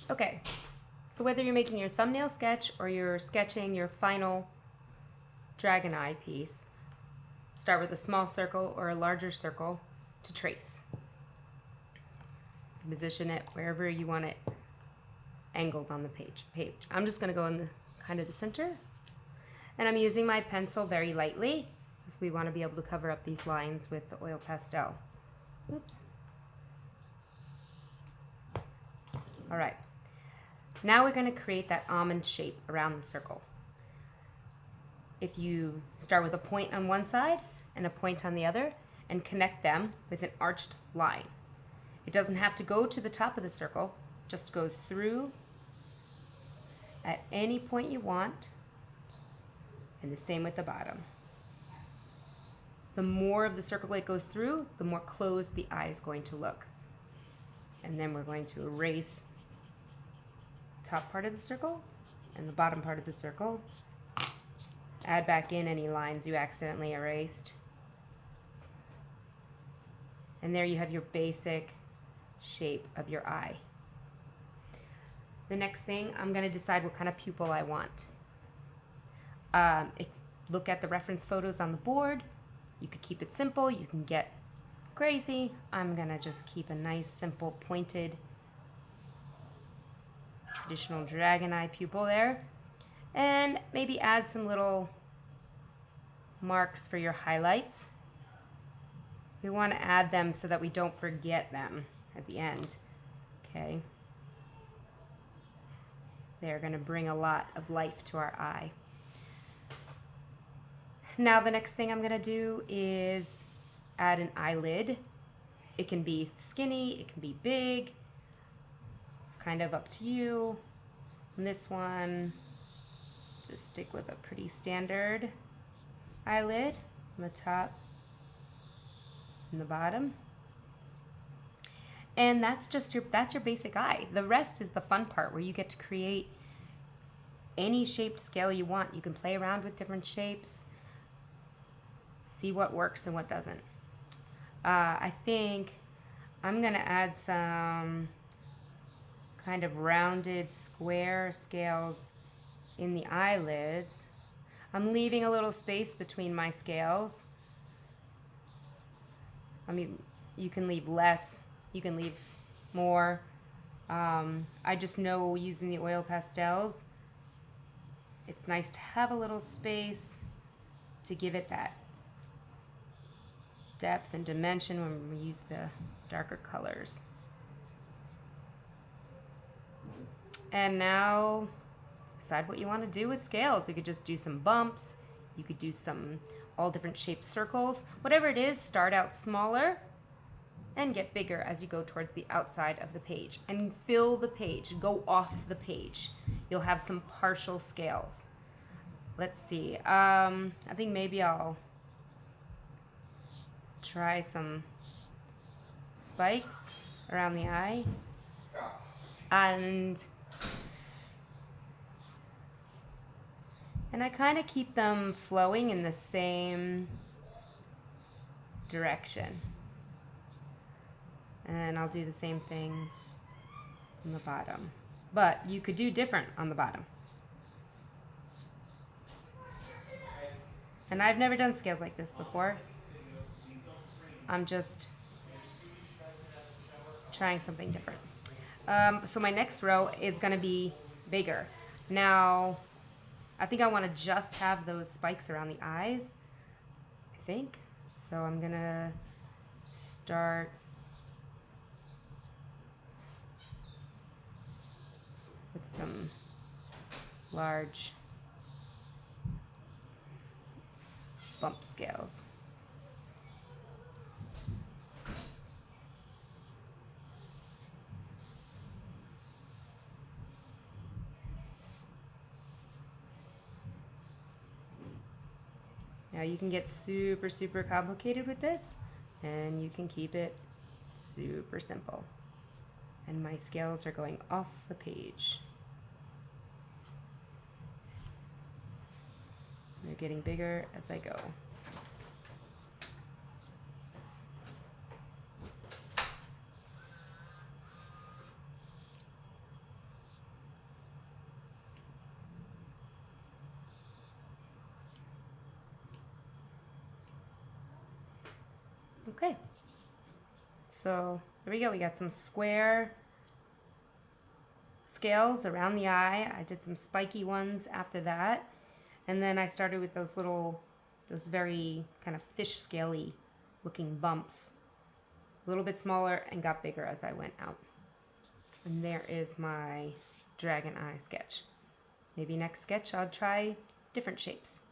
Okay, so whether you're making your thumbnail sketch or you're sketching your final dragon eye piece, start with a small circle or a larger circle to trace. Position it wherever you want it angled on the page. I'm just going to go in the kind of the center, and I'm using my pencil very lightly because we want to be able to cover up these lines with the oil pastel. Oops. All right. Now we're going to create that almond shape around the circle. If you start with a point on one side and a point on the other and connect them with an arched line. It doesn't have to go to the top of the circle, just goes through at any point you want, and the same with the bottom. The more of the circle it goes through, the more closed the eye is going to look. And then we're going to erase the top part of the circle and the bottom part of the circle. Add back in any lines you accidentally erased. And there you have your basic shape of your eye. The next thing, I'm going to decide what kind of pupil I want. Look at the reference photos on the board. You could keep it simple. You can get crazy. I'm going to just keep a nice, simple, pointed, traditional dragon eye pupil there. And maybe add some little marks for your highlights. We want to add them so that we don't forget them at the end. Okay. They're going to bring a lot of life to our eye. Now the next thing I'm going to do is add an eyelid. It can be skinny, it can be big. It's kind of up to you. And this one, just stick with a pretty standard eyelid on the top and the bottom. And that's your basic eye. The rest is the fun part where you get to create any shaped scale you want. You can play around with different shapes, see what works and what doesn't. I think I'm gonna add some kind of rounded square scales in the eyelids. I'm leaving a little space between my scales. I mean, you can leave less, you can leave more. I just know using the oil pastels, it's nice to have a little space to give it that depth and dimension when we use the darker colors. And now decide what you want to do with scales. You could just do some bumps, you could do some all different shaped circles. Whatever it is, start out smaller and get bigger as you go towards the outside of the page. And fill the page, go off the page. You'll have some partial scales. Let's see, I think maybe I'll try some spikes around the eye. And I kind of keep them flowing in the same direction. And I'll do the same thing on the bottom. But you could do different on the bottom. And I've never done scales like this before. I'm just trying something different. So my next row is going to be bigger. Now, I think I want to just have those spikes around the eyes, I think. So I'm going to start with some large bump scales. Now you can get super, super complicated with this, and you can keep it super simple. And my scales are going off the page. They're getting bigger as I go. Okay. So there we go. We got some square scales around the eye. I did some spiky ones after that. And then I started with those very kind of fish scaly looking bumps. A little bit smaller and got bigger as I went out. And there is my dragon eye sketch. Maybe next sketch I'll try different shapes.